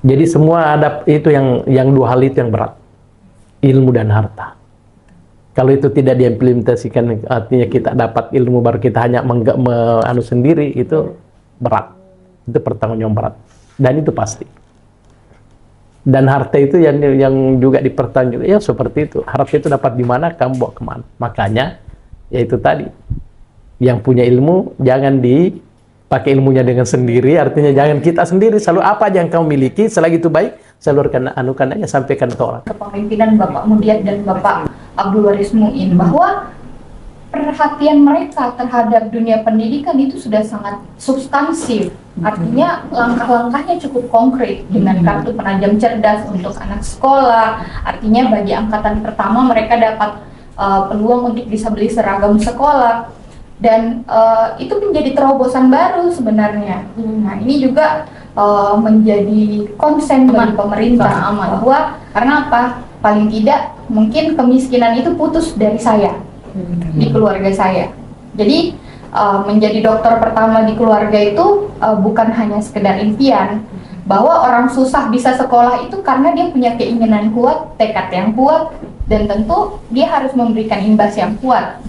Jadi semua ada itu yang dua hal itu yang berat, ilmu dan harta. Kalau itu tidak diimplementasikan, artinya kita dapat ilmu baru kita hanya anu sendiri, itu berat. Itu pertanggungjawaban berat. Dan itu pasti. Dan harta itu yang juga dipertanggungjawabkan, ya seperti itu. Harta itu dapat di mana, kamu bawa kemana. Makanya, yaitu tadi, yang punya ilmu jangan dipakai ilmunya dengan sendiri, artinya jangan kita sendiri, selalu apa aja yang kamu miliki, selagi itu baik, salurkan, anukan aja, sampaikan ke orang. Kepemimpinan Bapak Mudyat dan Bapak Abdul Waris Muin, bahwa perhatian mereka terhadap dunia pendidikan itu sudah sangat substansif. Artinya langkah-langkahnya cukup konkret dengan kartu penajam cerdas untuk anak sekolah. Artinya bagi angkatan pertama mereka dapat peluang untuk bisa beli seragam sekolah. Dan itu menjadi terobosan baru sebenarnya. Nah, ini juga menjadi konsen bagi pemerintah bahwa karena apa? Paling tidak mungkin kemiskinan itu putus dari saya, di keluarga saya. Jadi menjadi dokter pertama di keluarga itu bukan hanya sekedar impian, bahwa orang susah bisa sekolah itu karena dia punya keinginan kuat, tekad yang kuat, dan tentu dia harus memberikan imbas yang kuat.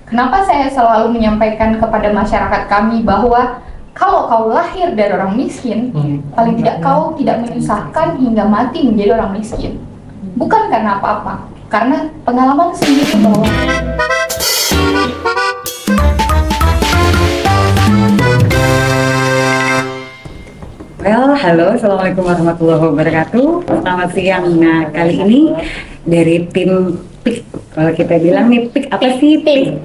Kenapa saya selalu menyampaikan kepada masyarakat kami bahwa kalau kau lahir dari orang miskin, paling tidak kau tidak menyusahkan hingga mati menjadi orang miskin. Bukan karena apa-apa, karena pengalaman sendiri bahwa halo, Assalamualaikum warahmatullahi wabarakatuh. Selamat siang. Nah, kali ini dari tim PIK, kalau kita bilang nih PIK, apa sih PIK?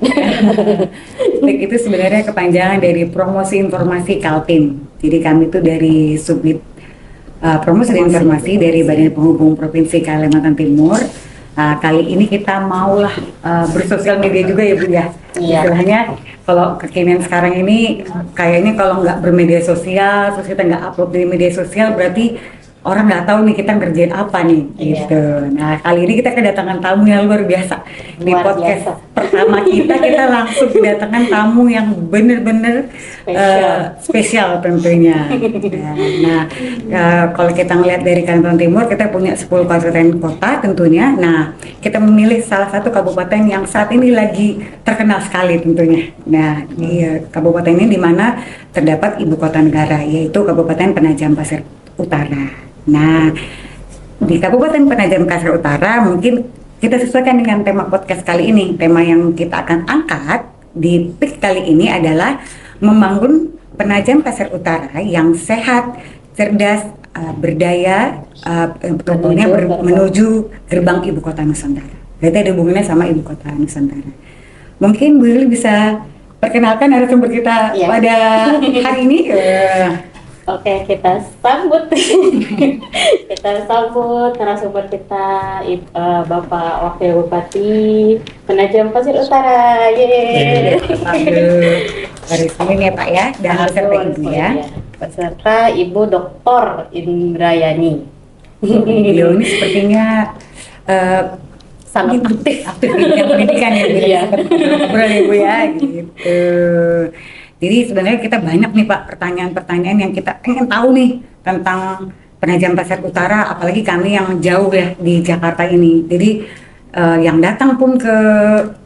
PIK itu sebenarnya kepanjangan dari Promosi Informasi Kaltim. Jadi kami itu dari Subdit Promosi dan Informasi dari Badan Penghubung Provinsi Kalimantan Timur. Kali ini kita maulah bersosial media juga ya Bu ya. Istilahnya kalau kekinian sekarang ini kayaknya kalau nggak bermedia sosial, terus kita nggak upload di media sosial, berarti orang nggak tahu nih kita ngerjain apa nih gitu. Nah, kali ini kita kedatangan tamu yang luar biasa. Di podcast pertama kita langsung kedatangan tamu yang bener-bener spesial tentunya. Nah, kalau kita ngelihat dari Kalimantan Timur, kita punya 10 kabupaten kota tentunya. Nah, kita memilih salah satu kabupaten yang saat ini lagi terkenal sekali tentunya. Nah, di kabupaten ini di mana terdapat ibu kota negara, yaitu Kabupaten Penajam Pasir Utara. Nah, di Kabupaten Penajam Pasir Utara mungkin kita sesuaikan dengan tema podcast kali ini. Tema yang kita akan angkat di PIK kali ini adalah membangun Penajam Pasir Utara yang sehat, cerdas, berdaya, pokoknya menuju gerbang Ibu Kota Nusantara. Berarti ada hubungannya sama Ibu Kota Nusantara. Mungkin Bu Lili bisa perkenalkan narasumber kita pada hari ini. Oke, kita sambut narasumber kita, Bapak Wakil Bupati Penajam Pasir Utara. Garis ini ya Pak ya, dan beserta Ibu ya. Beserta Ibu Dr. Indrayani. Beliau ini sepertinya sangat aktif di bidang pendidikan ya, ngobrol Ibu ya gitu. Jadi sebenarnya kita banyak nih Pak pertanyaan-pertanyaan yang kita ingin tahu nih tentang Penajam Pasir Utara, apalagi kami yang jauh ya di Jakarta ini. Jadi yang datang pun ke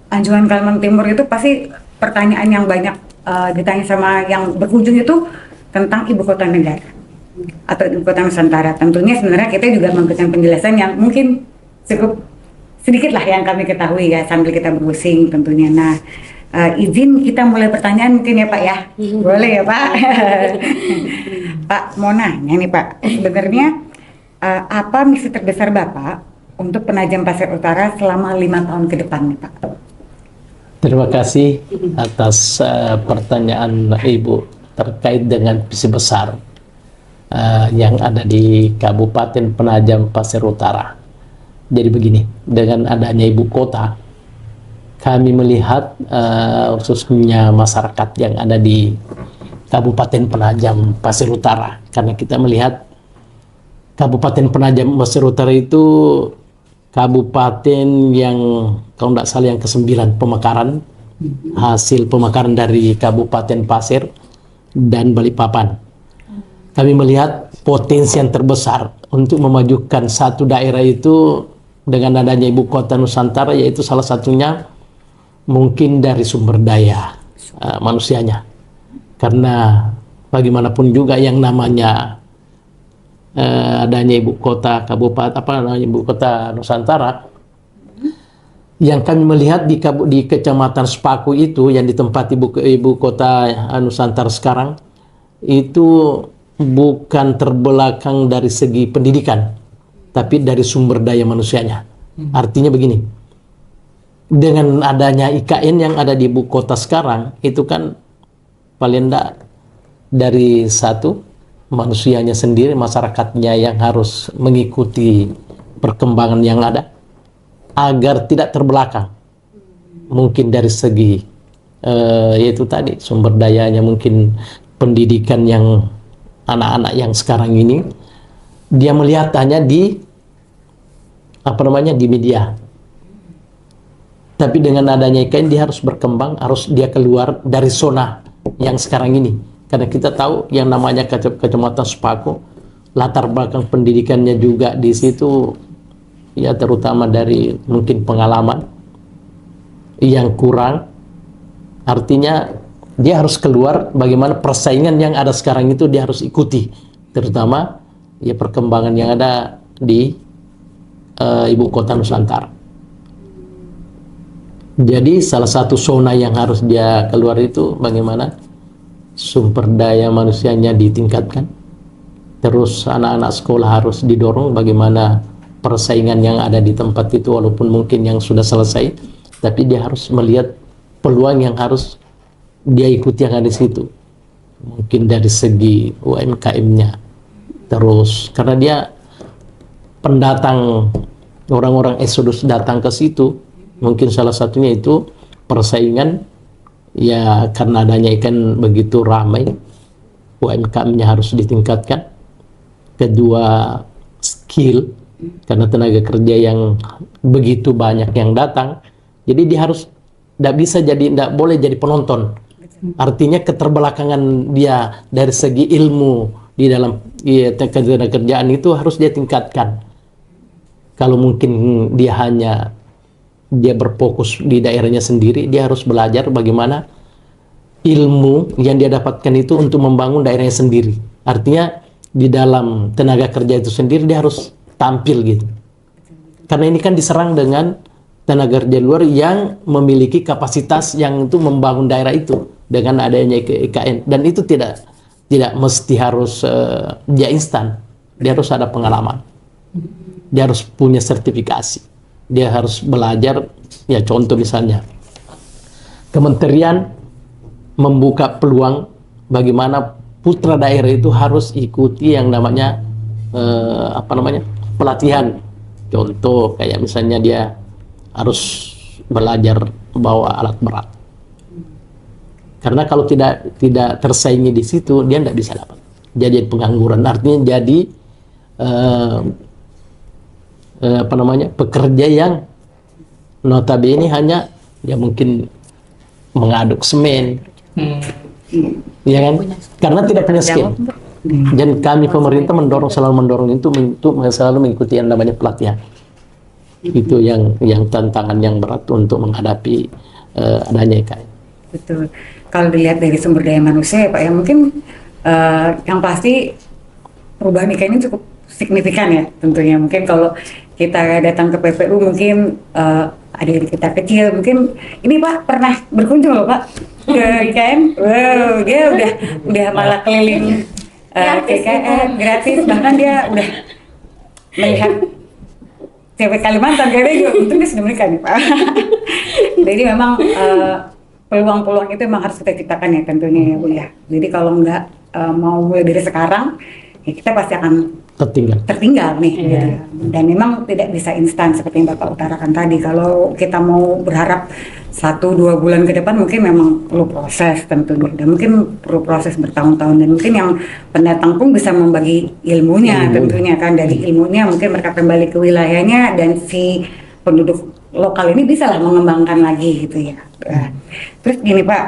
Anjuran Kalimantan Timur itu pasti pertanyaan yang banyak ditanya sama yang berkunjung itu tentang Ibu Kota Negara atau Ibu Kota Nusantara. Tentunya sebenarnya kita juga memberikan penjelasan yang mungkin cukup sedikit lah yang kami ketahui ya sambil kita berpusing tentunya. Nah, izin kita mulai pertanyaan mungkin ya Pak ya. Boleh ya Pak? Pak mau nanya nih Pak, sebenarnya apa misi terbesar Bapak untuk Penajam Pasir Utara selama 5 tahun ke depan nih Pak? Terima kasih atas pertanyaan Ibu terkait dengan visi besar yang ada di Kabupaten Penajam Pasir Utara. Jadi begini, dengan adanya ibu kota, kami melihat khususnya masyarakat yang ada di Kabupaten Penajam Pasir Utara, karena kita melihat Kabupaten Penajam Pasir Utara itu kabupaten yang kalau tidak salah yang ke-9 pemekaran, hasil pemekaran dari Kabupaten Pasir dan Balikpapan. Kami melihat potensi yang terbesar untuk memajukan satu daerah itu dengan adanya ibu kota Nusantara, yaitu salah satunya mungkin dari sumber daya manusianya. Karena bagaimanapun juga yang namanya adanya ibu kota kabupaten ibu kota Nusantara, yang kami melihat di Kecamatan Sepaku itu yang ditempati ibu kota Nusantara sekarang itu bukan terbelakang dari segi pendidikan, tapi dari sumber daya manusianya. Artinya begini, dengan adanya IKN yang ada di ibu kota sekarang itu kan paling tidak dari satu manusianya sendiri, masyarakatnya yang harus mengikuti perkembangan yang ada agar tidak terbelakang. Mungkin dari segi yaitu tadi sumber dayanya, mungkin pendidikan yang anak-anak yang sekarang ini dia melihat hanya di di media. Tapi dengan adanya IKN dia harus berkembang, harus dia keluar dari zona yang sekarang ini. Karena kita tahu yang namanya Kecamatan Sepaku, latar belakang pendidikannya juga di situ ya terutama dari mungkin pengalaman yang kurang. Artinya dia harus keluar, bagaimana persaingan yang ada sekarang itu dia harus ikuti, terutama ya perkembangan yang ada di ibu kota Nusantara. Jadi salah satu zona yang harus dia keluar itu bagaimana sumber daya manusianya ditingkatkan, terus anak-anak sekolah harus didorong bagaimana persaingan yang ada di tempat itu, walaupun mungkin yang sudah selesai, tapi dia harus melihat peluang yang harus dia ikuti yang ada di situ. Mungkin dari segi UMKM-nya, terus karena dia pendatang, orang-orang eksodus datang ke situ, mungkin salah satunya itu persaingan. Ya karena adanya ikan begitu ramai, UMKM-nya harus ditingkatkan. Kedua, skill, karena tenaga kerja yang begitu banyak yang datang, jadi dia harus tidak boleh jadi penonton. Artinya keterbelakangan dia dari segi ilmu di dalam tenaga kerjaan itu harus dia tingkatkan. Kalau mungkin dia berfokus di daerahnya sendiri, dia harus belajar bagaimana ilmu yang dia dapatkan itu untuk membangun daerahnya sendiri. Artinya di dalam tenaga kerja itu sendiri dia harus tampil gitu. Karena ini kan diserang dengan tenaga kerja luar yang memiliki kapasitas yang itu membangun daerah itu dengan adanya IKN. Dan itu tidak mesti harus dia instan. Dia harus ada pengalaman. Dia harus punya sertifikasi. Dia harus belajar, ya contoh misalnya kementerian membuka peluang bagaimana putra daerah itu harus ikuti yang namanya pelatihan. Contoh kayak misalnya dia harus belajar bawa alat berat. Karena kalau tidak tersaingi di situ, dia tidak bisa dapat. Jadi pengangguran, artinya jadi pekerja yang notabene hanya ya mungkin mengaduk semen, ya kan? Karena tidak punya skill. Dan kami pemerintah selalu mendorong itu untuk selalu mengikuti yang namanya pelatihan. Itu yang tantangan yang berat untuk menghadapi adanya IKN. Betul. Kalau dilihat dari sumber daya manusia ya Pak, ya mungkin yang pasti perubahan IKN ini cukup signifikan ya tentunya. Mungkin kalau kita datang ke PPU mungkin adik kita kecil mungkin ini Pak pernah berkunjung loh Pak ke IKN. Wow, dia udah malah keliling KKN gratis, bahkan dia udah melihat cewek Kalimantan kayaknya juga. Untung dia sudah menikah nih Pak. Jadi memang peluang-peluang itu memang harus kita ciptakan ya tentunya ya Bu ya. Jadi kalau nggak mau mulai dari sekarang ya kita pasti akan tertinggal nih gitu. Dan memang tidak bisa instan seperti yang Bapak utarakan tadi. Kalau kita mau berharap 1-2 bulan ke depan mungkin memang perlu proses tentunya, dan mungkin perlu proses bertahun-tahun, dan mungkin yang pendatang pun bisa membagi ilmunya tentunya kan. Dari ilmunya mungkin mereka kembali ke wilayahnya dan si penduduk lokal ini bisa lah mengembangkan lagi gitu ya. Terus gini Pak,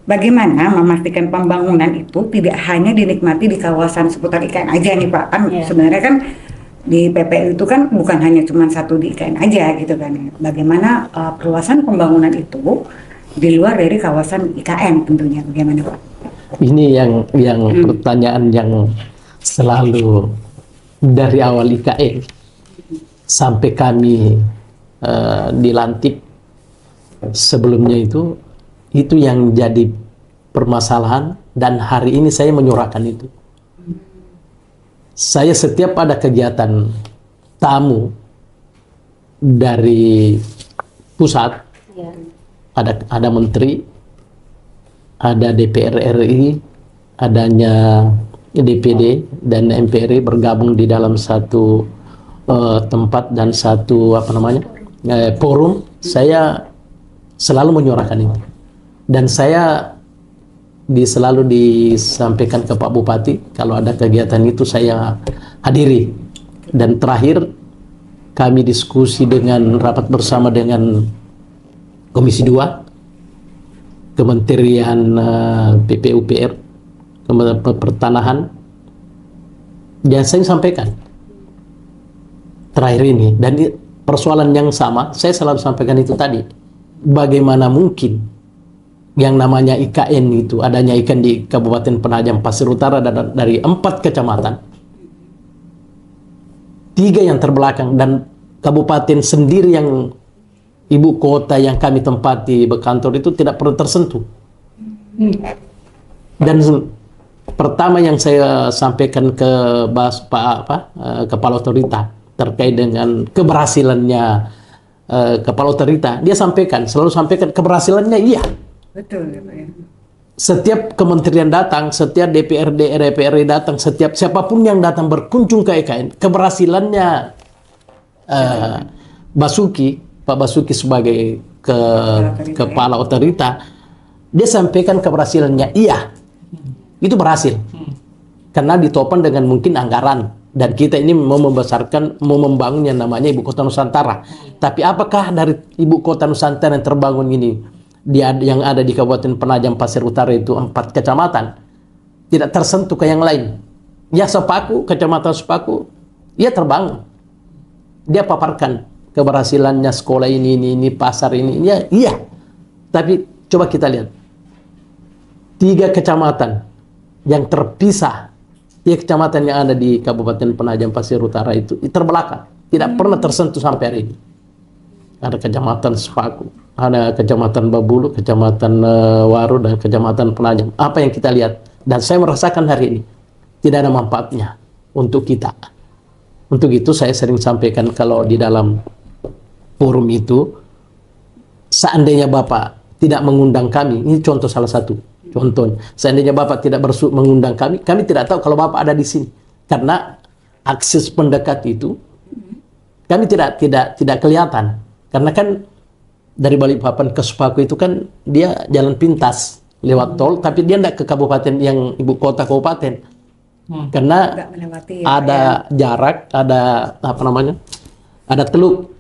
bagaimana memastikan pembangunan itu tidak hanya dinikmati di kawasan seputar IKN aja nih Pak. Kan sebenarnya kan di PPU itu kan bukan hanya cuma satu di IKN aja gitu kan. Bagaimana perluasan pembangunan itu di luar dari kawasan IKN tentunya, bagaimana Pak? Ini yang pertanyaan yang selalu dari awal IKN sampai kami dilantik sebelumnya itu yang jadi permasalahan, dan hari ini saya menyuarakan itu. Saya setiap ada kegiatan tamu dari pusat, ada menteri, ada DPR RI, adanya DPD dan MPRI bergabung di dalam satu tempat dan satu forum. Saya selalu menyuarakan itu, dan saya selalu disampaikan ke Pak Bupati kalau ada kegiatan itu saya hadiri. Dan terakhir kami diskusi dengan rapat bersama dengan Komisi 2, Kementerian PPUPR, Kementerian Pertanahan, dan saya sampaikan terakhir ini, dan persoalan yang sama saya selalu sampaikan itu tadi. Bagaimana mungkin yang namanya IKN itu, adanya IKN di Kabupaten Penajam Pasir Utara dari 4 kecamatan, 3 yang terbelakang, dan kabupaten sendiri yang ibu kota yang kami tempati berkantor itu tidak pernah tersentuh. Dan pertama yang saya sampaikan ke Kepala Otorita terkait dengan keberhasilannya Kepala Otorita, dia selalu sampaikan keberhasilannya iya. Betul ya Pak ya. Setiap kementerian datang, setiap DPRD, DPRD datang, setiap siapapun yang datang berkunjung ke IKN, keberhasilannya Pak Basuki sebagai Kepala Otorita, dia sampaikan keberhasilannya iya, itu berhasil karena ditopang dengan mungkin anggaran, dan kita ini mau membangun yang namanya Ibu Kota Nusantara. Tapi apakah dari Ibu Kota Nusantara yang terbangun ini, yang ada di Kabupaten Penajam Pasir Utara itu 4 kecamatan, tidak tersentuh ke yang lain? Ya, Kecamatan Sepaku, ia terbangun. Dia paparkan keberhasilannya sekolah ini, pasar ini, ya, iya. Tapi coba kita lihat 3 kecamatan yang terpisah, 3 kecamatan yang ada di Kabupaten Penajam Pasir Utara itu terbelakang, tidak pernah tersentuh sampai hari ini. Ada Kecamatan Sepaku, ada Kecamatan Babulu, Kecamatan Waru, dan Kecamatan Penajam. Apa yang kita lihat, dan saya merasakan hari ini tidak ada manfaatnya untuk kita. Untuk itu saya sering sampaikan kalau di dalam forum itu, seandainya Bapak tidak mengundang kami, ini contoh salah satu contoh, seandainya Bapak tidak mengundang kami tidak tahu kalau Bapak ada di sini, karena akses pendekat itu kami tidak kelihatan, karena kan dari Balikpapan ke Sepaku itu kan dia jalan pintas lewat tol, tapi dia tidak ke kabupaten yang ibu kota kabupaten, karena ada jarak, ada ada teluk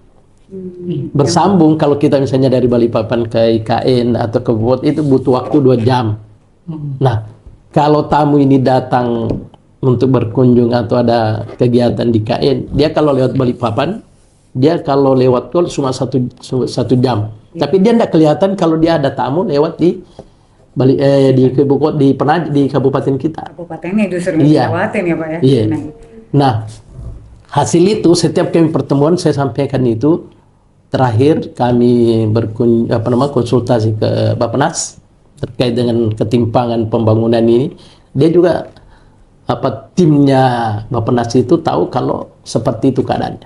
bersambung. Kalau kita misalnya dari Balikpapan ke IKN atau ke Bogor itu butuh waktu 2 jam. Nah, kalau tamu ini datang untuk berkunjung atau ada kegiatan di IKN, dia kalau lewat Balikpapan, dia kalau lewat tol cuma satu jam. Tapi dia tidak kelihatan kalau dia ada tamu lewat di kabupaten kita. Kabupatennya justru kabupaten ya Pak ya. Iya. Nah, hasil itu setiap kami pertemuan saya sampaikan itu. Terakhir kami konsultasi ke Bappenas terkait dengan ketimpangan pembangunan ini. Dia juga timnya Bappenas itu tahu kalau seperti itu keadaannya.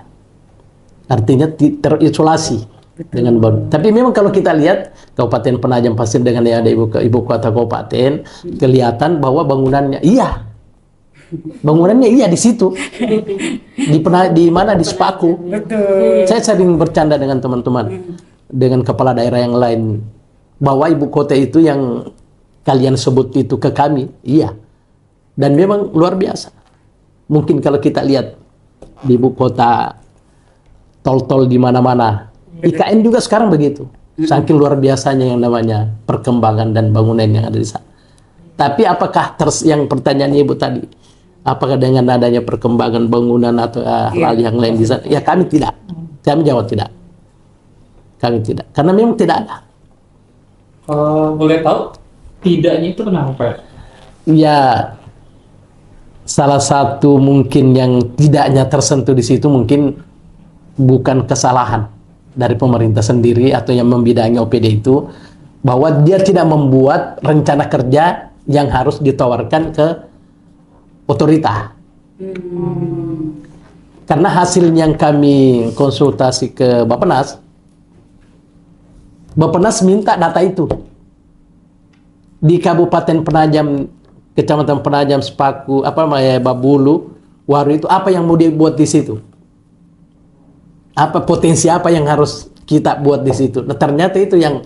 Artinya terisolasi dengan baru. Tapi memang kalau kita lihat Kabupaten Penajam Pasir dengan yang ada ibu kota kabupaten, kelihatan bahwa bangunannya iya di situ, di mana, di Sepaku. Betul. Saya sering bercanda dengan teman-teman, dengan kepala daerah yang lain, bahwa ibu kota itu yang kalian sebut itu ke kami, iya. Dan memang luar biasa. Mungkin kalau kita lihat di ibu kota, tol-tol di mana-mana, IKN juga sekarang begitu. Saking luar biasanya yang namanya perkembangan dan bangunan yang ada di sana. Tapi apakah yang pertanyaan Ibu tadi, apakah dengan adanya perkembangan bangunan atau hal yang lain di sana? Ya kami tidak. Kami jawab tidak. Kami tidak. Karena memang tidak ada. Boleh tahu tidaknya itu kenapa Pak? Ya, salah satu mungkin yang tidaknya tersentuh di situ mungkin bukan kesalahan dari pemerintah sendiri atau yang membidangi OPD itu, bahwa dia tidak membuat rencana kerja yang harus ditawarkan ke otorita. Karena hasil yang kami konsultasi ke Bappenas minta data itu. Di Kabupaten Penajam, Kecamatan Penajam, Sepaku, Babulu, Waru itu apa yang mau dibuat di situ? Apa potensi apa yang harus kita buat di situ? Nah, ternyata itu yang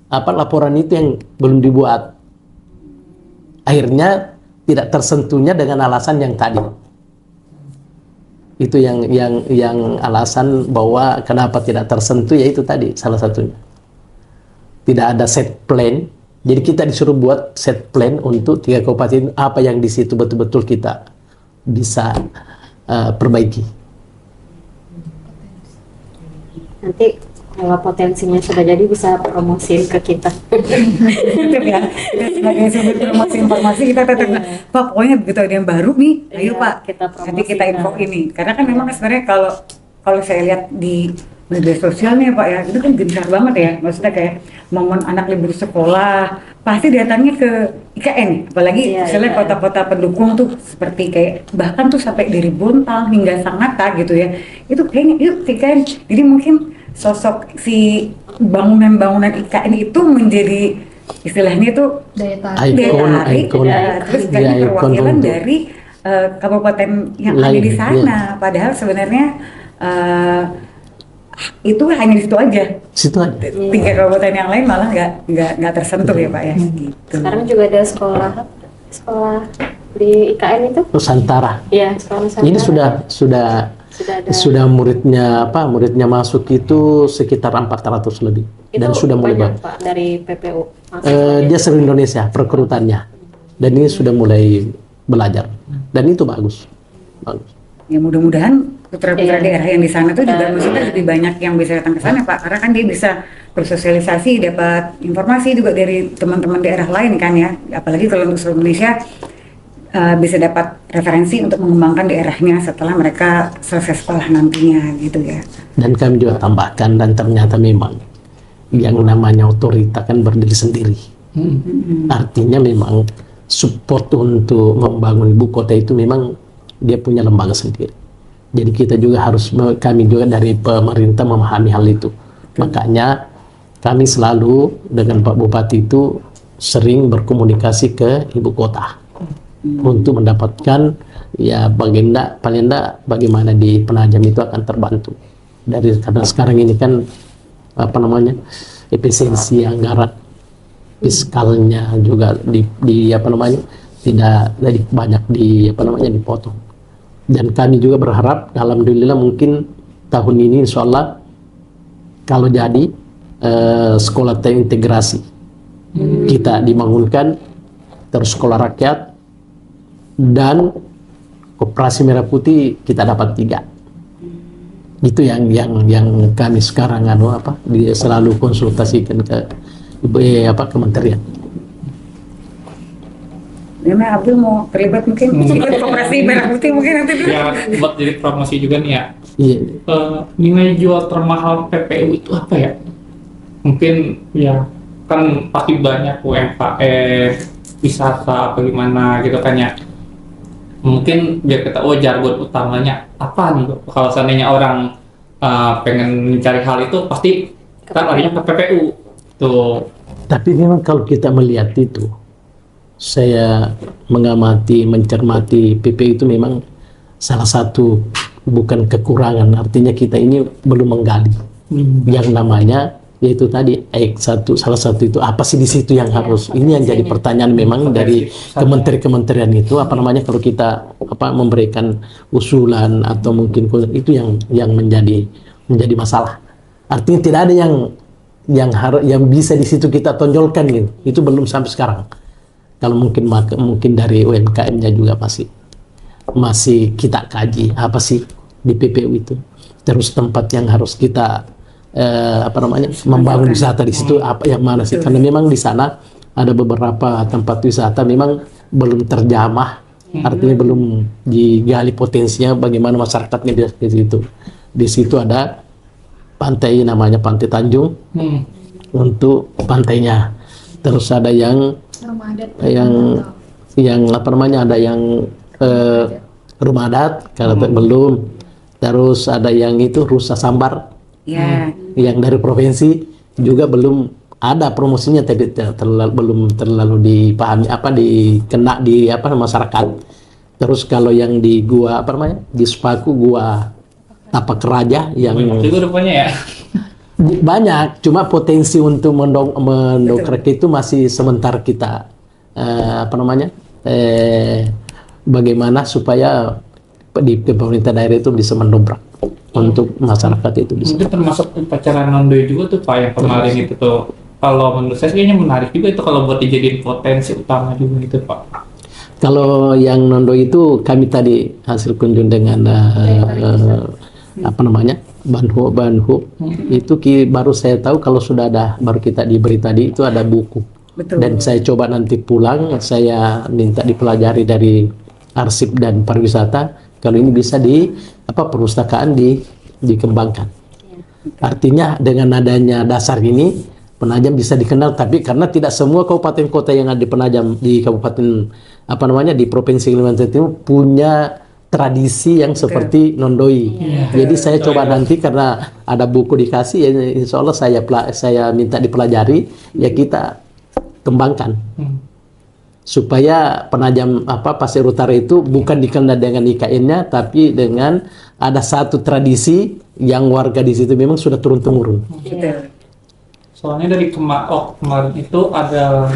laporan itu yang belum dibuat. Akhirnya tidak tersentuhnya dengan alasan yang tadi. Itu yang alasan bahwa kenapa tidak tersentuh, yaitu tadi salah satunya. Tidak ada set plan. Jadi kita disuruh buat set plan untuk 3 kabupaten, apa yang di situ betul-betul kita bisa perbaiki. Nanti kalau potensinya sudah jadi bisa promosiin ke kita. Itu ya, sebagai sumber promosi informasi kita tetap, Pak pokoknya begitu ada yang baru nih, ayo Iya, Pak, kita nanti kita promosikan. info ini. Karena kan memang sebenarnya kalau saya lihat di media sosial nih Pak ya, itu kan gencar banget ya, maksudnya kayak momen anak libur sekolah, pasti datangnya ke IKN, apalagi Iya, misalnya iya. kota-kota pendukung tuh seperti kayak bahkan tuh sampai dari Bontang hingga Sangatta gitu ya, itu kayaknya yuk IKN. Jadi mungkin sosok si bangunan-bangunan IKN itu menjadi istilahnya itu Daya tarik. Ikon. terus Ya, jadi ikon perwakilan untuk dari kabupaten yang ada lain, di sana. Padahal sebenarnya itu hanya di situ aja. Situ aja. 3 kabupaten yang lain malah nggak tersentuh ya Pak ya. Gitu. Sekarang juga ada sekolah di IKN itu. Nusantara. Iya, sekolah Nusantara. Ini sudah ada. muridnya masuk itu sekitar 400 lebih. Itu Dan sudah mulai banyak Pak dari PPU. dia seluruh Indonesia perekrutannya. Dan ini sudah mulai belajar. Dan itu bagus. Ya mudah-mudahan putra-putra Iya. daerah yang di sana tuh juga maksudnya lebih banyak yang bisa datang ke sana Pak, karena kan dia bisa bersosialisasi, dapat informasi juga dari teman-teman daerah lain kan ya, apalagi kalau untuk seluruh Indonesia bisa dapat referensi untuk mengembangkan daerahnya setelah mereka selesai sekolah nantinya gitu ya. Dan kami juga tambahkan, dan ternyata memang yang namanya otorita kan berdiri sendiri. Artinya memang support untuk membangun ibu kota itu memang dia punya lembaga sendiri. Jadi kita juga harus, kami juga dari pemerintah memahami hal itu. Makanya kami selalu dengan Pak Bupati itu sering berkomunikasi ke ibu kota untuk mendapatkan ya paling enggak bagaimana di Penajam itu akan terbantu. Karena sekarang ini kan efisiensi anggaran fiskalnya juga tidak jadi banyak dipotong. Dan kami juga berharap, alhamdulillah mungkin tahun ini insya Allah kalau jadi sekolah terintegrasi kita dibangunkan, terus sekolah rakyat dan Koperasi Merah Putih kita dapat 3. Itu yang kami sekarang dia selalu konsultasikan ke kementerian. Gimana Abdul mau terlibat mungkin ikut Koperasi Merah Putih mungkin nanti dulu. Ya, buat jadi promosi juga nih ya. Iya. Nilai jual termahal PPU itu apa ya? Mungkin ya kan pasti banyak UMKM, wisata apa gimana gitu kan ya. Mungkin biar kita jargon utamanya apa nih kalau seandainya orang pengen mencari hal itu pasti kan larinya ke PPU tuh. Tapi memang kalau kita melihat itu, saya mencermati PPU itu memang salah satu bukan kekurangan, artinya kita ini belum menggali yang namanya yaitu tadi salah satu itu apa sih di situ yang harus, ini yang jadi pertanyaan memang dari kementerian itu kalau kita memberikan usulan atau mungkin itu yang menjadi masalah. Artinya tidak ada yang bisa di situ kita tonjolkan gitu. Itu belum sampai sekarang. Kalau mungkin dari UMKM-nya juga masih kita kaji apa sih di PPU itu. Terus tempat yang harus kita membangun wisata di situ apa yang mana sih? Karena memang di sana ada beberapa tempat wisata memang belum terjamah, artinya belum digali potensinya bagaimana masyarakatnya di situ. Di situ ada pantai namanya Pantai Tanjung untuk pantainya. Terus ada yang ada yang rumah adat kalau belum. Terus ada yang itu Rusa Sambar. Yang dari provinsi juga belum ada promosinya, tapi belum terlalu dipahami dikena di masyarakat. Terus kalau yang di gua di Sepaku, gua Tapak Raja yang itu rupanya ya banyak, cuma potensi untuk mendongkrak itu masih sementara kita bagaimana supaya di pemerintah daerah itu bisa mendongkrak untuk masyarakat itu bisa. Mungkin termasuk upacara Nondoy juga tuh Pak yang kemarin itu tuh. Kalau menurut saya kayaknya menarik juga itu kalau buat dijadiin potensi utama juga gitu Pak. Kalau yang Nondoy itu kami tadi hasil kunjung dengan Banhu itu baru saya tahu kalau sudah ada, baru kita diberi tadi itu ada buku. Betul. Dan saya coba nanti pulang saya minta dipelajari dari arsip dan pariwisata kalau ini bisa di perpustakaan dikembangkan. Artinya dengan adanya dasar ini Penajam bisa dikenal, tapi karena tidak semua kabupaten kota yang ada di Penajam di kabupaten di Provinsi Kalimantan Timur punya tradisi yang seperti Nondoy. Jadi saya coba nanti karena ada buku dikasih ya, insya Allah saya minta dipelajari ya kita kembangkan. Supaya Penajam Pasir Utara itu bukan dikenal dengan IKN-nya, tapi dengan ada satu tradisi yang warga di situ memang sudah turun-temurun. Soalnya dari kemarin itu ada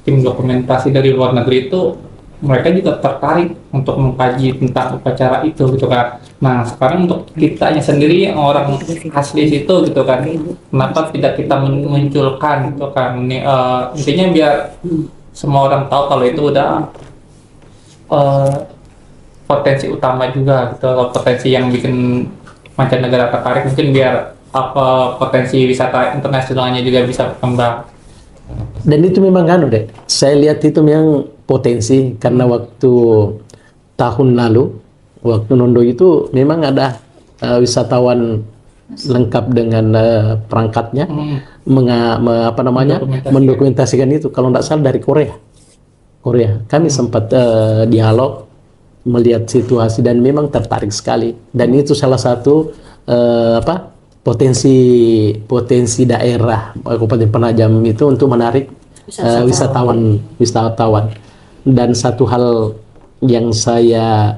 tim dokumentasi dari luar negeri itu mereka juga tertarik untuk mengkaji tentang upacara itu gitu kan. Nah sekarang untuk kitanya sendiri yang orang asli situ gitu kan, kenapa tidak kita munculkan gitu kan? Intinya biar semua orang tahu kalau itu udah potensi utama juga gitu, potensi yang bikin mancanegara tertarik, mungkin biar potensi wisata internasionalnya juga bisa berkembang. Dan itu memang saya lihat itu memang potensi karena waktu tahun lalu waktu Nondoy itu memang ada wisatawan lengkap dengan perangkatnya mendokumentasikan itu, kalau tidak salah dari Korea. Kami sempat dialog melihat situasi dan memang tertarik sekali, dan itu salah satu potensi daerah Kabupaten Penajam itu untuk menarik wisatawan. Dan satu hal yang saya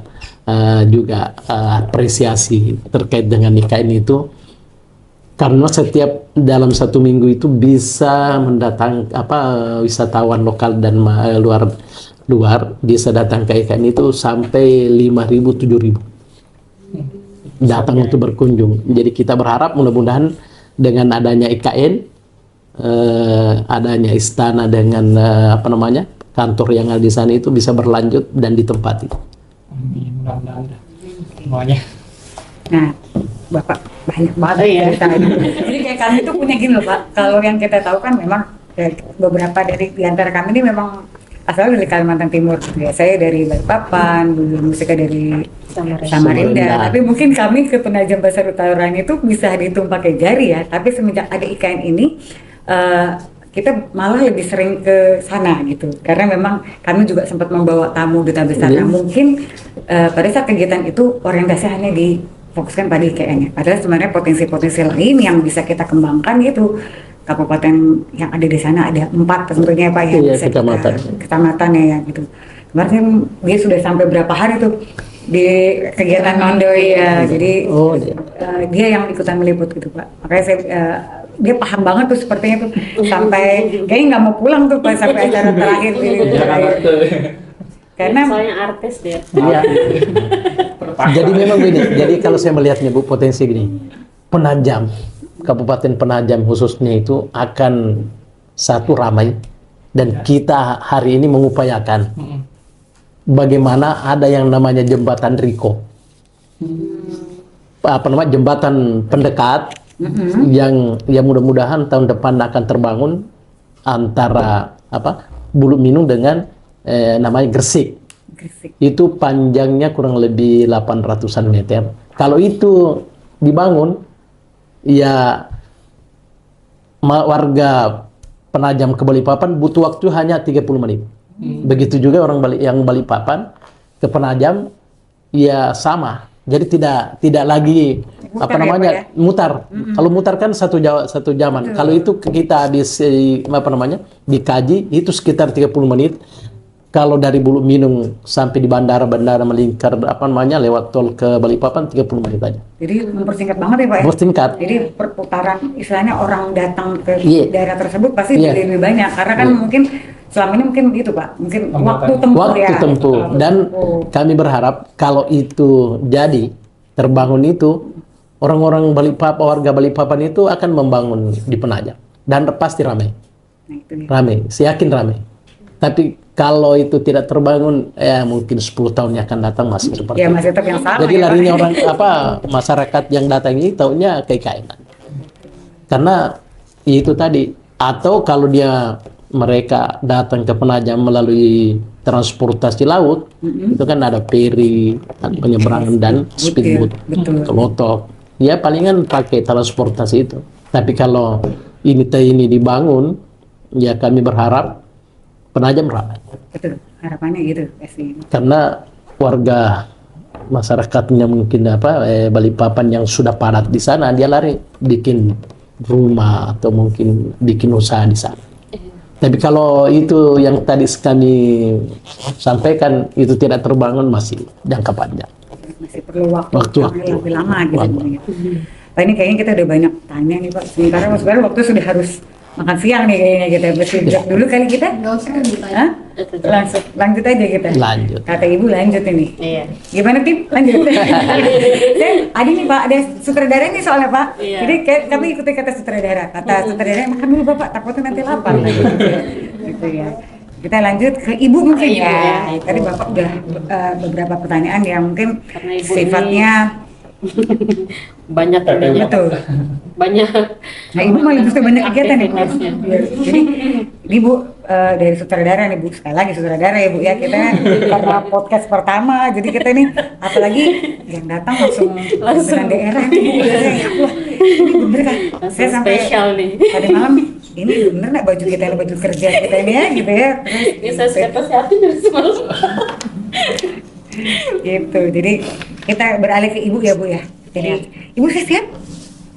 juga apresiasi terkait dengan IKN itu, karena setiap dalam satu minggu itu bisa mendatang wisatawan lokal dan luar bisa datang ke IKN itu sampai 5.000 7.000 datang untuk berkunjung. Jadi kita berharap mudah-mudahan dengan adanya IKN, adanya istana dengan kantor yang ada di sana itu bisa berlanjut dan ditempati. Mudah-mudahan semuanya. Nah, Bapak banyak banget ceritanya. Jadi kayak kami tuh punya gini loh Pak, kalau yang kita tahu kan memang beberapa di antara kami ini memang asal dari Kalimantan Timur gitu ya. Saya dari Balikpapan, dulu musiknya dari Samarinda. Tapi mungkin kami ke Penajam Pasir Utara itu bisa dihitung pakai jari ya. Tapi semenjak ada IKN ini, kita malah lebih sering ke sana gitu. Karena memang kami juga sempat membawa tamu duta besar. Nah, mungkin pada saat kegiatan itu orientasi hanya difokuskan pada IKN ya. Padahal sebenarnya potensi-potensi lain yang bisa kita kembangkan gitu. Kabupaten yang ada di sana ada 4 tentunya Pak yang bisa kecamatan ya gitu. Kemarin dia sudah sampai berapa hari tuh di kegiatan Nondoy ya. Jadi dia yang ikutan meliput gitu Pak. Makanya dia paham banget tuh sepertinya tuh sampai kayaknya nggak mau pulang tuh Pak sampai acara terakhir gitu. Karena soalnya artis dia. Jadi memang gini. Jadi kalau saya melihatnya Bu, potensi gini. Penajam Kabupaten Penajam khususnya itu akan satu ramai, dan kita hari ini mengupayakan bagaimana ada yang namanya jembatan Riko, jembatan pendekat yang mudah-mudahan tahun depan akan terbangun antara Bulu Minung dengan namanya Gresik. Itu panjangnya kurang lebih 800-an meter. Kalau itu dibangun, ya warga Penajam ke Balikpapan butuh waktu hanya 30 menit. Begitu juga orang yang Balikpapan ke Penajam, ya sama. Jadi tidak lagi Mutar mutar. Kalau mutar kan satu jaman. Kalau itu kita dikaji itu sekitar 30 menit. Kalau dari Bulu Minung sampai di bandara melingkar lewat tol ke Balikpapan 30 menit aja. Jadi mempersingkat banget ya Pak ya? Mempersingkat. Jadi perputaran istilahnya orang datang ke Iya. daerah tersebut pasti Iya. lebih banyak, karena kan mungkin selama ini mungkin gitu Pak, mungkin waktu tempuh Waktu ya. tempuh. Dan kami berharap kalau itu jadi terbangun itu, orang-orang Balikpapan, warga Balikpapan itu akan membangun di Penajam dan pasti ramai. Nah, itu dia. Ramai, saya yakin ramai. Tapi kalau itu tidak terbangun, ya mungkin 10 tahun yang akan datang masih seperti Ya itu. masih tetap yang sama. Jadi ya, larinya Pak. orang masyarakat yang datang ini taunya KKN. Karena itu tadi, atau kalau mereka datang ke Penajam melalui transportasi laut, itu kan ada feri, ada penyeberangan dan speedboat, betul. lotok. Ya palingan pakai transportasi itu. Tapi kalau ini dibangun, ya kami berharap Penajam ramai. Betul, harapannya gitu pasti. Karena warga masyarakatnya mungkin Balikpapan yang sudah padat di sana, dia lari bikin rumah atau mungkin bikin usaha di sana. Tapi kalau itu yang tadi kami sampaikan itu tidak terbangun, masih jangka panjang. Masih perlu waktu yang lebih lama gitu. Pak, ini kayaknya kita udah banyak tanya nih Pak. Sementara waktu sudah harus makan siang nih kayaknya kita. Bersiap dulu kali kita. Nggak usah ditanya. Hah? Lanjut aja kita. Lanjut. Kata Ibu lanjut ini. Iya. Gimana Tim? Lanjut. Dan ada nih Pak, ada sutradara nih soalnya Pak. Iya. Jadi kami ikuti kata sutradara. Kata sutradara, makan dulu Bapak, takutnya nanti lapar. Gitu ya. Kita lanjut ke Ibu mungkin Ke Ibu, ya. ya. Tadi Bapak udah beberapa pertanyaan yang mungkin Karena Ibu sifatnya banyak betul. banyak. Nah, Ibu malah justru banyak kegiatan nih Bu. Aktivitasnya. Jadi ini Bu dari sutradara nih Bu, sekali lagi sutradara ya Bu ya, kita karena podcast pertama, jadi kita nih apalagi yang datang langsung daerah nih Bu. Ya Allah, ini bener kan? Langsung Saya sampai spesial nih. tadi malam ini bener nggak baju kita ini baju kerja kita ini ya gitu ya. Ini saya siapin dari semalam. Gitu. Jadi kita beralih ke Ibu ya Bu ya. Jadi Ibu saya siap?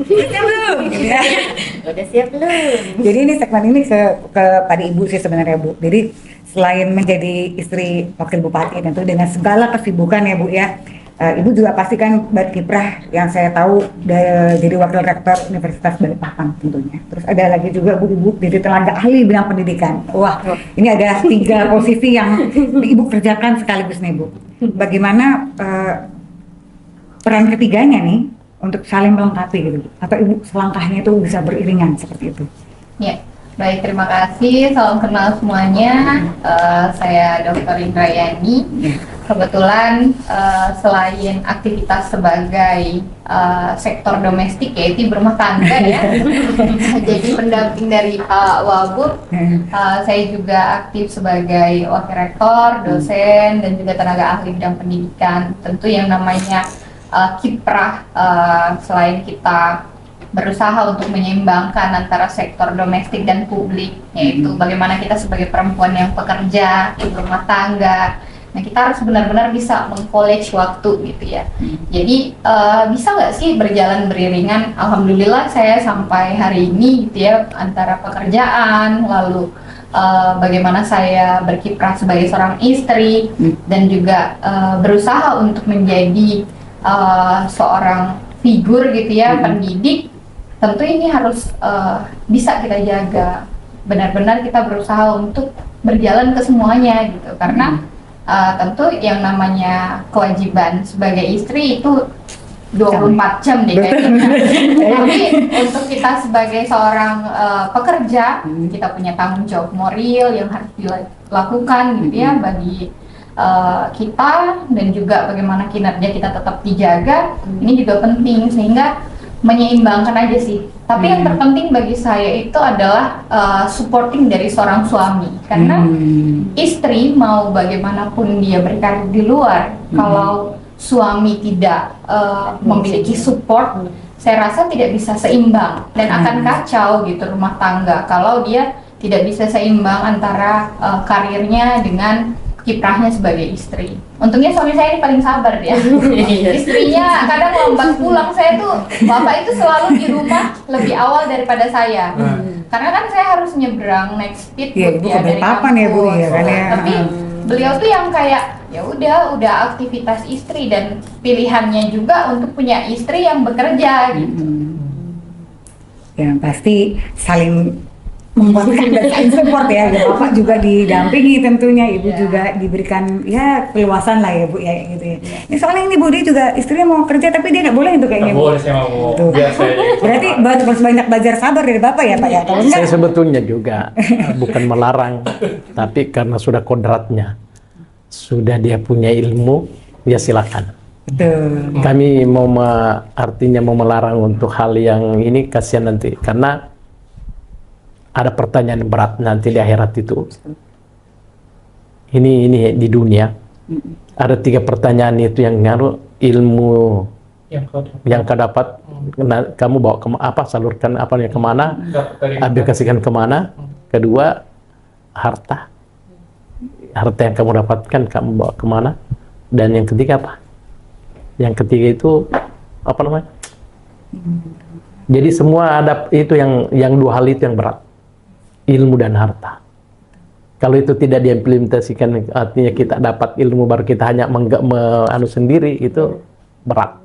Siap belum? Gitu ya. Udah siap belum? Jadi ini segmen ini kepada Ibu sih sebenarnya Bu. Jadi selain menjadi istri wakil bupati tentu dengan segala kesibukan ya Bu ya, Ibu juga pasti kan berkiprah yang saya tahu jadi wakil rektor Universitas Balikpapan tentunya. Terus ada lagi juga Bu Ibu jadi tenaga ahli bidang pendidikan. Wah, ini ada 3 posisi yang Ibu kerjakan sekaligus nih Bu. Bagaimana peran ketiganya nih untuk saling melengkapi gitu, atau Ibu selangkahnya itu bisa beriringan seperti itu? Ya, baik, terima kasih. Salam kenal semuanya. Saya Dr. Indrayani. Kebetulan selain aktivitas sebagai sektor domestik, yaitu berumah tangga ya, jadi pendamping dari Pak Wagub, saya juga aktif sebagai wakil rektor, dosen, dan juga tenaga ahli bidang pendidikan. Tentu yang namanya kiprah, selain kita berusaha untuk menyeimbangkan antara sektor domestik dan publik, yaitu bagaimana kita sebagai perempuan yang pekerja, ibu rumah tangga, nah kita harus benar-benar bisa meng-college waktu gitu ya. Jadi bisa nggak sih berjalan beriringan? Alhamdulillah saya sampai hari ini gitu ya, antara pekerjaan, lalu bagaimana saya berkiprah sebagai seorang istri, dan juga berusaha untuk menjadi seorang figur gitu ya, pendidik. Tentu ini harus bisa kita jaga, benar-benar kita berusaha untuk berjalan ke semuanya gitu, karena tentu yang namanya kewajiban sebagai istri itu 24 jam deh kayaknya. Tapi untuk kita sebagai seorang pekerja, kita punya tanggung jawab moral yang harus dilakukan gitu ya bagi kita, dan juga bagaimana kinerja kita tetap dijaga. Ini juga penting, sehingga menyeimbangkan aja sih. Tapi yang terpenting bagi saya itu adalah supporting dari seorang suami, karena istri mau bagaimanapun dia berkarir di luar, kalau suami tidak memiliki support, saya rasa tidak bisa seimbang dan akan kacau gitu rumah tangga kalau dia tidak bisa seimbang antara karirnya dengan kiprahnya sebagai istri. Untungnya suami saya ini paling sabar dia. Istrinya kadang lambat pulang, saya tuh bapak itu selalu di rumah lebih awal daripada saya. Karena kan saya harus nyebrang naik speed Iya, Ibu dari papan ya Bu ya kan ya. Tapi beliau tuh yang kayak ya udah aktivitas istri, dan pilihannya juga untuk punya istri yang bekerja gitu. Ya pasti saling menguatkan dan saling support ya. Bapak juga didampingi tentunya, Ibu juga diberikan ya keluasan lah ya Bu ya gitu ya. Ya soalnya ini Bu, dia juga istrinya mau kerja tapi dia nggak boleh itu kayaknya. Nggak Bu. boleh, saya mau Tuh. biasa aja. Berarti harus banyak belajar sabar dari Bapak ya Pak ya. Kalau enggak Saya sebetulnya juga bukan melarang, tapi karena sudah kodratnya, sudah dia punya ilmu, ya silakan. betul. Kami artinya mau melarang untuk hal yang ini, kasihan nanti, karena ada pertanyaan berat nanti di akhirat itu. Ini di dunia ada 3 pertanyaan itu yang ngaruh ilmu yang kau dapat. Kamu bawa apa, salurkan apa ya kemana, aplikasikan kemana. Kedua, harta yang kamu dapatkan kamu bawa kemana. Dan yang ketiga apa? Yang ketiga itu apa namanya? Jadi semua ada itu yang 2 hal itu yang berat, ilmu dan harta. Kalau itu tidak diimplementasikan, artinya kita dapat ilmu baru kita hanya sendiri, itu berat.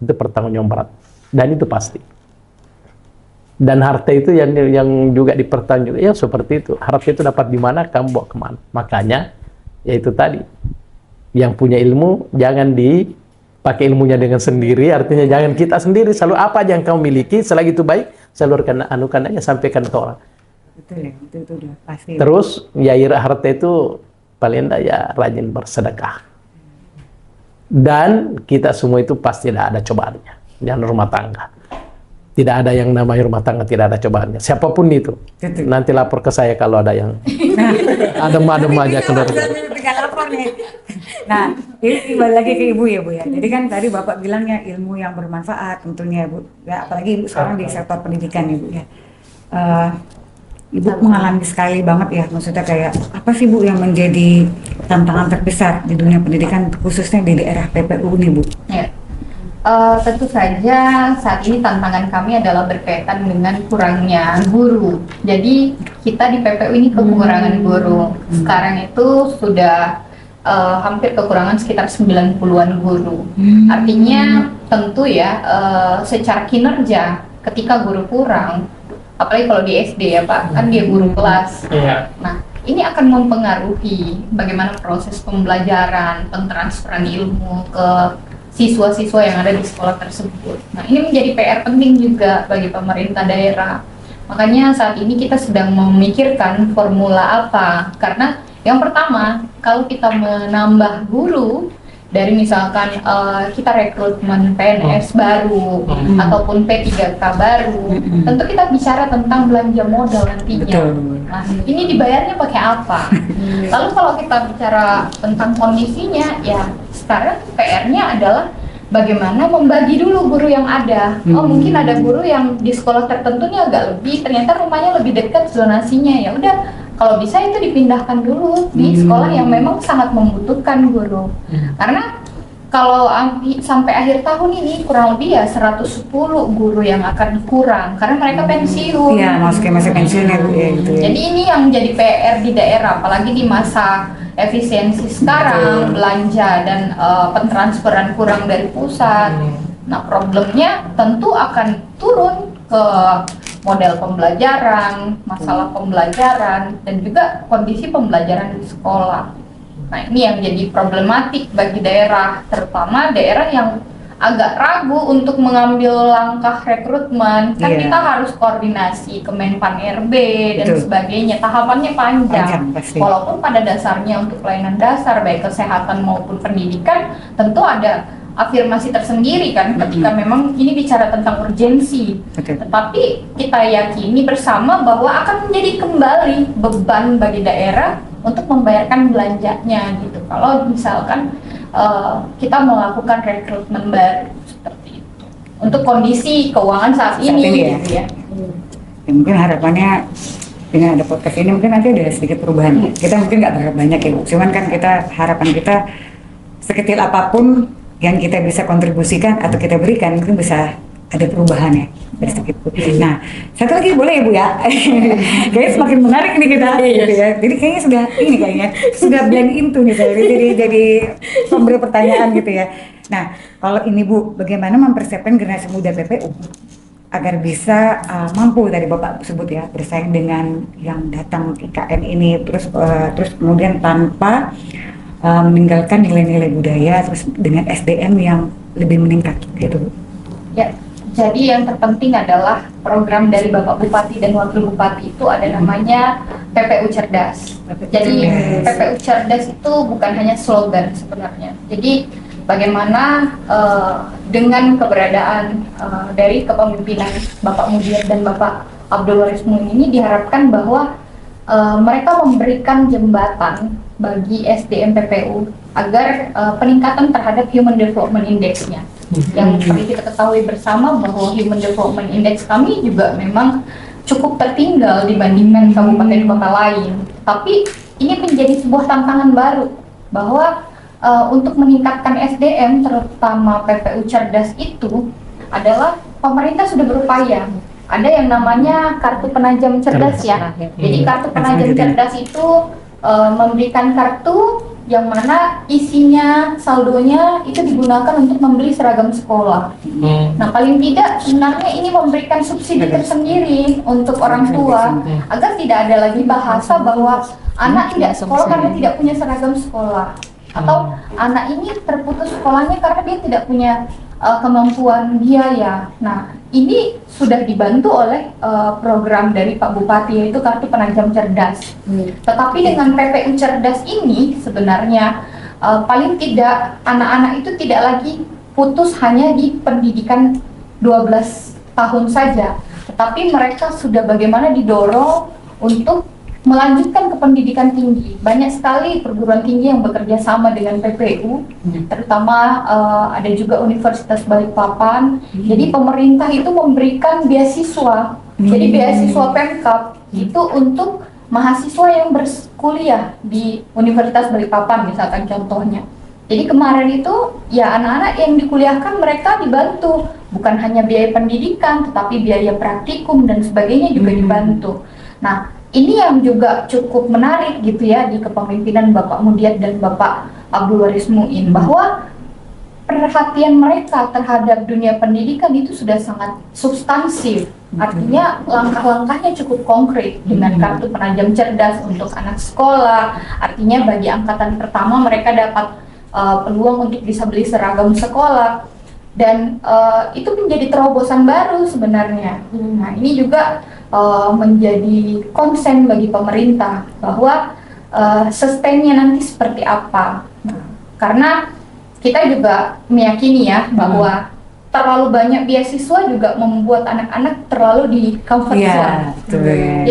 Itu pertanggungjawaban berat, dan itu pasti. Dan harta itu yang juga dipertanggungjawabkan, ya seperti itu. Harta itu dapat di mana, kamu bawa kemana. Makanya, yaitu tadi, yang punya ilmu jangan dipakai ilmunya dengan sendiri, artinya jangan kita sendiri. Selalu apa aja yang kamu miliki, selagi itu baik, salurkan, anukan aja, sampaikan ke orang. Betul ya, itu udah pasti. Terus ya harta itu paling tidak ya rajin bersedekah. Dan kita semua itu pasti ada cobaannya. Jangan rumah tangga. Tidak ada yang namanya rumah tangga tidak ada cobaannya. Siapapun itu. Betul. Nanti lapor ke saya kalau ada yang adem-adem aja keluarga. Tinggal lapor nih. Nah, ini balik lagi ke Ibu ya Bu ya. Jadi kan tadi Bapak bilangnya ilmu yang bermanfaat tentunya Bu. Ya, apalagi Ibu sekarang di sektor pendidikan Ibu ya. Ibu mengalami sekali banget ya, maksudnya kayak apa sih Bu yang menjadi tantangan terbesar di dunia pendidikan khususnya di daerah PPU nih Bu? Ya. Tentu saja saat ini tantangan kami adalah berkaitan dengan kurangnya guru. Jadi kita di PPU ini kekurangan guru. Sekarang itu sudah hampir kekurangan sekitar 90-an guru. Artinya tentu ya secara kinerja ketika guru kurang, apalagi kalau di SD ya Pak, kan dia guru kelas. Iya. Nah, ini akan mempengaruhi bagaimana proses pembelajaran, pentransferan ilmu ke siswa-siswa yang ada di sekolah tersebut. Nah, ini menjadi PR penting juga bagi pemerintah daerah. Makanya saat ini kita sedang memikirkan formula apa. Karena yang pertama, kalau kita menambah guru, dari misalkan kita rekrutmen PNS baru ataupun P3K baru, tentu kita bicara tentang belanja modal nantinya. Betul. Nah, ini dibayarnya pakai apa? Lalu kalau kita bicara tentang kondisinya, ya sekarang PR-nya adalah bagaimana membagi dulu guru yang ada. Oh, mungkin ada guru yang di sekolah tertentu nih agak lebih, ternyata rumahnya lebih dekat zonasinya. Ya udah, kalau bisa itu dipindahkan dulu di sekolah yang memang sangat membutuhkan guru. Karena kalau sampai akhir tahun ini kurang lebih ya 110 guru yang akan kurang karena mereka pensiun. Iya, masih pensiun ya Bu ya gitu ya. Jadi ini yang jadi PR di daerah, apalagi di masa efisiensi sekarang, belanja dan pentransferan kurang dari pusat. Nah, problemnya tentu akan turun ke model pembelajaran, masalah pembelajaran, dan juga kondisi pembelajaran di sekolah. Nah, ini yang jadi problematik bagi daerah, terutama daerah yang agak ragu untuk mengambil langkah rekrutmen, kan Iya. kita harus koordinasi ke Menpan RB dan Betul. sebagainya. Tahapannya panjang. Panjang, pasti. Walaupun pada dasarnya untuk pelayanan dasar baik kesehatan maupun pendidikan tentu ada afirmasi tersendiri kan ketika memang ini bicara tentang urgensi. Betul. Tetapi kita yakini bersama bahwa akan menjadi kembali beban bagi daerah untuk membayarkan belanjanya gitu. Kalau misalkan kita melakukan rekrutmen baru seperti itu untuk kondisi keuangan saat ini, ini ya. gitu ya. Ya, mungkin harapannya dengan ada podcast ini mungkin nanti ada sedikit perubahan. Kita mungkin nggak berharap banyak ya Bu, cuman kan harapan kita sekecil apapun yang kita bisa kontribusikan atau kita berikan mungkin bisa ada perubahan ya sedikit Bu. Nah, satu lagi boleh ya Bu ya? Kayaknya semakin menarik nih kita gitu ya. Jadi kayaknya sudah blend into nih saya. Jadi pemberi pertanyaan gitu ya. Nah, kalau ini Bu, bagaimana mempersiapkan generasi muda PPU agar bisa mampu tadi Bapak sebut ya bersaing dengan yang datang IKN ini terus kemudian tanpa meninggalkan nilai-nilai budaya terus dengan SDM yang lebih meningkat gitu. Ya, jadi yang terpenting adalah program dari Bapak Bupati dan Wakil Bupati itu ada namanya PPU Cerdas. Jadi PPU Cerdas itu bukan hanya slogan sebenarnya. Jadi bagaimana dengan keberadaan dari kepemimpinan Bapak Mudiat dan Bapak Abdul Waris Muin ini diharapkan bahwa mereka memberikan jembatan bagi SDM PPU agar peningkatan terhadap Human Development Index-nya. Yang seperti kita ketahui bersama bahwa Human Development Index kami juga memang cukup tertinggal dibandingkan kabupaten kota lain. Tapi ini menjadi sebuah tantangan baru bahwa untuk meningkatkan SDM terutama PPU Cerdas itu adalah pemerintah sudah berupaya. Ada yang namanya kartu penajam cerdas ya. Jadi kartu penajam cerdas itu memberikan kartu yang mana isinya saldonya itu digunakan untuk membeli seragam sekolah. Nah, paling tidak sebenarnya ini memberikan subsidi tersendiri untuk orang tua agar tidak ada lagi bahasa bahwa anak tidak sekolah karena tidak punya seragam sekolah atau anak ini terputus sekolahnya karena dia tidak punya kemampuan biaya. Nah, ini sudah dibantu oleh program dari Pak Bupati yaitu kartu penajam cerdas. Tetapi dengan PPU Cerdas ini sebenarnya paling tidak anak-anak itu tidak lagi putus hanya di pendidikan 12 tahun saja, tetapi mereka sudah bagaimana didorong untuk melanjutkan ke pendidikan tinggi. Banyak sekali perguruan tinggi yang bekerja sama dengan PPU, terutama ada juga Universitas Balikpapan. Jadi pemerintah itu memberikan beasiswa, jadi beasiswa Pemkab itu untuk mahasiswa yang berkuliah di Universitas Balikpapan misalkan contohnya. Jadi kemarin itu ya anak-anak yang dikuliahkan mereka dibantu, bukan hanya biaya pendidikan tetapi biaya praktikum dan sebagainya juga dibantu. Nah, ini yang juga cukup menarik gitu ya di kepemimpinan Bapak Mudiat dan Bapak Abdul Waris Muin bahwa perhatian mereka terhadap dunia pendidikan itu sudah sangat substansif. Artinya langkah-langkahnya cukup konkret dengan kartu penajam cerdas untuk anak sekolah. Artinya bagi angkatan pertama mereka dapat peluang untuk bisa beli seragam sekolah. Dan itu menjadi terobosan baru sebenarnya. Nah, ini juga menjadi konsen bagi pemerintah bahwa sustainnya nanti seperti apa. Nah, karena kita juga meyakini ya bahwa terlalu banyak beasiswa juga membuat anak-anak terlalu di comfort zone.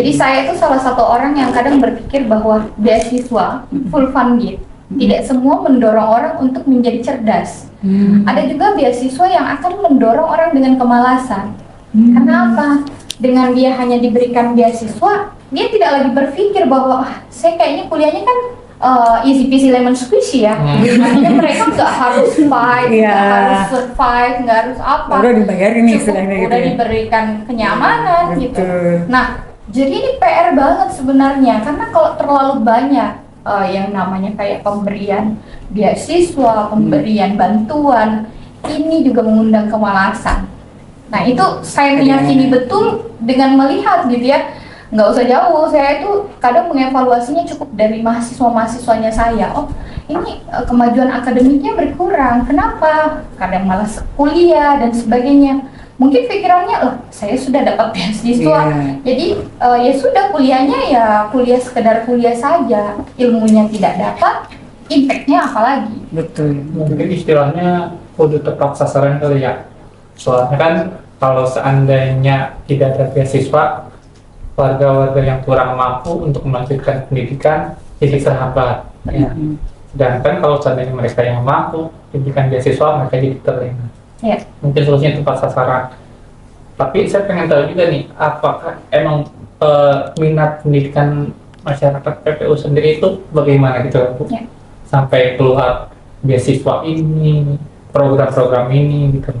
Jadi saya itu salah satu orang yang kadang berpikir bahwa beasiswa full funded tidak semua mendorong orang untuk menjadi cerdas. Ada juga beasiswa yang akan mendorong orang dengan kemalasan. Kenapa? Dengan dia hanya diberikan beasiswa, dia tidak lagi berpikir bahwa saya kayaknya kuliahnya kan easy peasy lemon squishy ya. Artinya mereka nggak harus fight, nggak harus survive, nggak harus apa. Udah dibayarin nih istilahnya gitu. Udah diberikan kenyamanan gitu. Nah, jadi ini PR banget sebenarnya karena kalau terlalu banyak yang namanya kayak pemberian beasiswa, pemberian bantuan, ini juga mengundang kemalasan. Nah, itu saya meyakini betul dengan melihat gitu ya nggak usah jauh, saya itu kadang mengevaluasinya cukup dari mahasiswa-mahasiswanya saya. Oh, ini kemajuan akademiknya berkurang. Kenapa? Kadang malas kuliah dan sebagainya. Mungkin pikirannya, loh, saya sudah dapat beasiswa, jadi ya sudah kuliahnya ya kuliah sekedar kuliah saja, ilmunya tidak dapat, impactnya apalagi. Betul. Mungkin istilahnya kudu tepat sasaran kali ya. Soalnya kan kalau seandainya tidak ada beasiswa, warga-warga yang kurang mampu untuk melanjutkan pendidikan jadi terhambat. Ya. Sedangkan kalau seandainya mereka yang mampu diberikan beasiswa, mereka jadi terlena. Ya. Mungkin solusinya tepat sasaran. Tapi saya pengen tahu juga nih, apakah emang minat pendidikan masyarakat PPU sendiri itu bagaimana gitu Bu? Ya. Sampai keluar beasiswa ini, program-program ini gitu.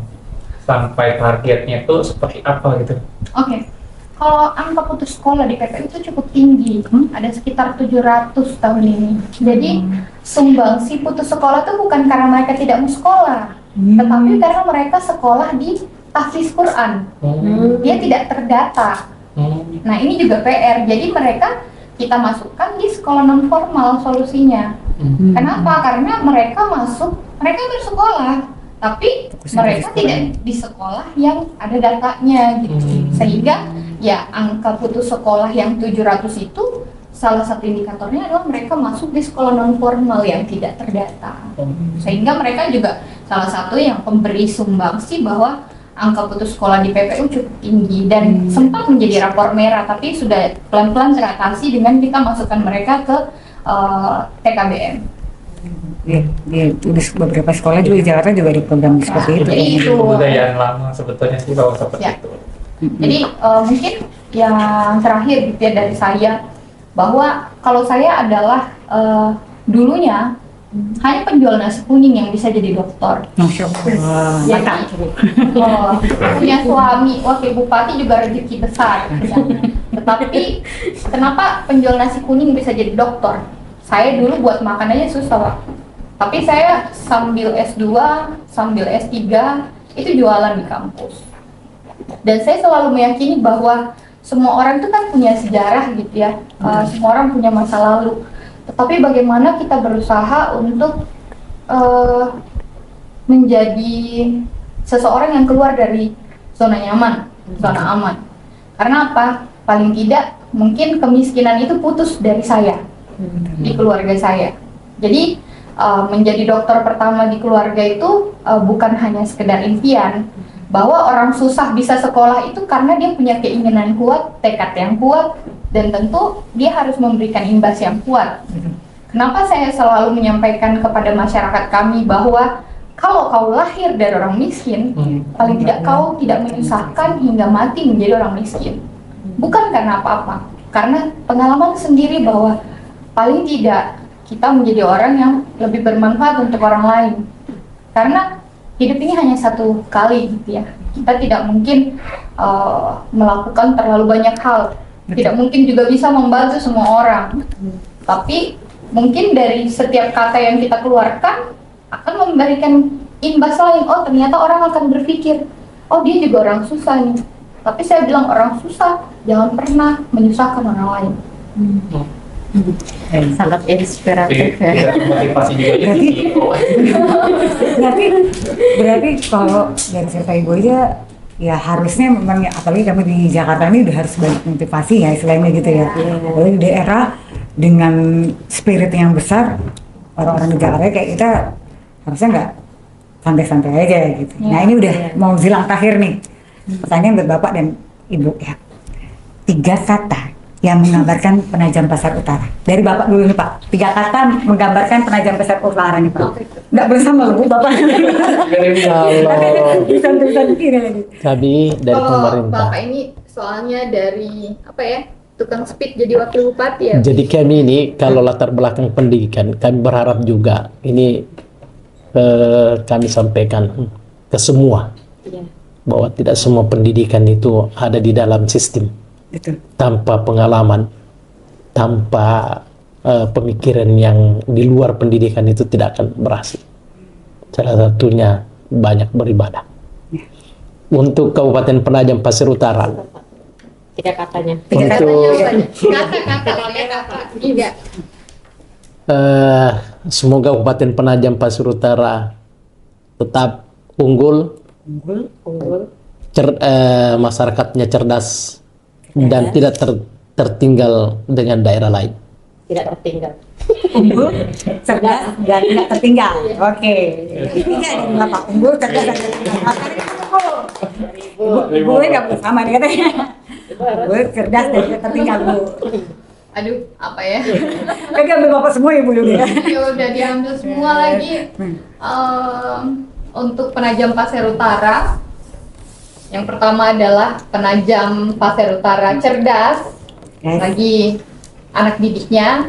Sampai targetnya itu seperti apa gitu. Oke. Kalau angka putus sekolah di PPU itu cukup tinggi, ada sekitar 700 tahun ini. Jadi sumbangsi putus sekolah itu bukan karena mereka tidak mau sekolah, tetapi karena mereka sekolah di tahfiz Quran. Dia tidak terdata. Nah, ini juga PR. Jadi mereka kita masukkan di sekolah non formal solusinya. Kenapa? Karena mereka bersekolah, tapi mereka tidak di sekolah yang ada datanya gitu. Sehingga ya angka putus sekolah yang 700 itu salah satu indikatornya adalah mereka masuk di sekolah non formal yang tidak terdata. Sehingga mereka juga salah satu yang pemberi sumbangsi bahwa angka putus sekolah di PPU cukup tinggi dan sempat menjadi rapor merah, tapi sudah pelan-pelan teratasi dengan kita masukkan mereka ke TKBM. Di beberapa sekolah juga di Jakarta juga ada program seperti itu. Jadi itu Kebudayaan lama sebetulnya sih kalau seperti Ya. itu. Jadi mungkin yang terakhir gitu ya dari saya, bahwa kalau saya adalah dulunya hanya penjual nasi kuning yang bisa jadi dokter. Masya Allah. Jadi punya suami wakil bupati juga rezeki besar ya. Tetapi kenapa penjual nasi kuning bisa jadi dokter? Saya dulu buat makan aja susah, Pak. Tapi saya sambil S2, sambil S3 itu jualan di kampus. Dan saya selalu meyakini bahwa semua orang itu kan punya sejarah gitu ya. Semua orang punya masa lalu. Tetapi bagaimana kita berusaha untuk menjadi seseorang yang keluar dari zona nyaman, zona aman. Karena apa? Paling tidak mungkin kemiskinan itu putus dari saya, di keluarga saya. Jadi menjadi dokter pertama di keluarga itu bukan hanya sekedar impian, bahwa orang susah bisa sekolah itu karena dia punya keinginan kuat, tekad yang kuat, dan tentu dia harus memberikan imbas yang kuat. Kenapa saya selalu menyampaikan kepada masyarakat kami bahwa kalau kau lahir dari orang miskin, paling tidak kau tidak menyusahkan hingga mati menjadi orang miskin. Bukan karena apa-apa, karena pengalaman sendiri bahwa paling tidak kita menjadi orang yang lebih bermanfaat untuk orang lain. Karena hidup ini hanya satu kali gitu ya. Kita tidak mungkin melakukan terlalu banyak hal. Tidak mungkin juga bisa membantu semua orang. Tapi mungkin dari setiap kata yang kita keluarkan akan memberikan imbas lain. Oh, ternyata orang akan berpikir, oh dia juga orang susah nih. Tapi saya bilang orang susah jangan pernah menyusahkan orang lain. Sangat inspiratif ya. Tidak motivasi juga jadi CEO. berarti kalau dari cerita ibu aja ya harusnya memang ya, apalagi kami di Jakarta ini udah harus banyak motivasi ya istilahnya gitu ya. Apalagi di daerah dengan spirit yang besar, orang-orang di Jakarta kayak kita harusnya nggak santai-santai aja gitu. Nah ini udah mau menjelang terakhir nih, pertanyaan buat Bapak dan Ibu ya. 3 kata yang menggambarkan Penajam Pasar Utara. Dari Bapak dulu nih Pak. 3 kata menggambarkan Penajam Pasar Utara nih Pak. Nggak bersama loh Bapak. Tulisan kiri lagi. Kami dari pemerintah. Bapak ini soalnya dari apa ya, tukang speed jadi wakil bupati ya. Jadi kami ini kalau latar belakang pendidikan, kami berharap juga ini kami sampaikan ke semua bahwa tidak semua pendidikan itu ada di dalam sistem. Betul. Tanpa pengalaman, tanpa pemikiran yang di luar pendidikan itu tidak akan berhasil. Salah satunya banyak beribadah. Untuk Kabupaten Penajam Pasir Utara, 3 katanya. Tiga kata. Kata-kata oleh kata. Iya. Semoga Kabupaten Penajam Pasir Utara tetap unggul, Unggul. masyarakatnya cerdas dan tidak tertinggal dengan daerah lain. Tidak tertinggal. Unggul, cerdas, dan tidak tertinggal. Oke. Tiga dari Bapak. Unggul, cerdas, dan tidak tertinggal. Ibu nggak boleh sama nih katanya. Unggul, cerdas, dan tidak tertinggal, Bu. Aduh, apa ya? Kan ambil Bapak semua ya, Bu, dulu ya. Ya udah diambil semua lagi. Untuk Penajam Pasir Utara, yang pertama adalah Penajam Pasir Utara cerdas, lagi anak didiknya,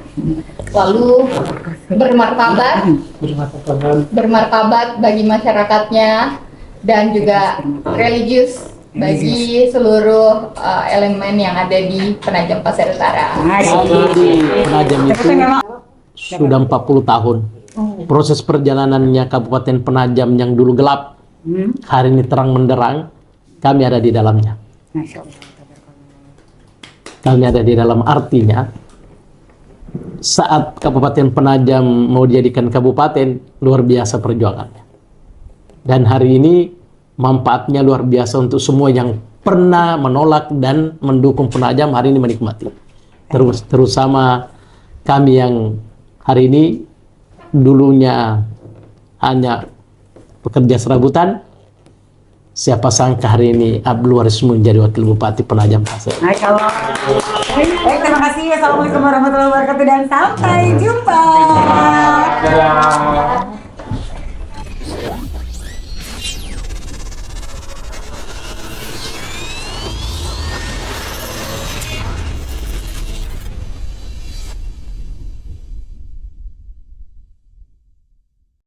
lalu bermartabat bagi masyarakatnya, dan juga religius bagi seluruh elemen yang ada di Penajam Pasir Utara. Kami di Penajam itu sudah 40 tahun. Proses perjalanannya Kabupaten Penajam yang dulu gelap, hari ini terang menderang, kami ada di dalamnya. Masya Allah. Kami ada di dalam, artinya saat Kabupaten Penajam mau dijadikan kabupaten, luar biasa perjuangannya. Dan hari ini manfaatnya luar biasa untuk semua yang pernah menolak dan mendukung Penajam, hari ini menikmati. Terutama kami yang hari ini dulunya hanya pekerja serabutan, siapa sangka hari ini Abdul Warismu menjadi wakil bupati Penajam Pasir. Masya Allah. Baik, terima kasih. Assalamualaikum warahmatullahi wabarakatuh dan sampai jumpa. Dadah.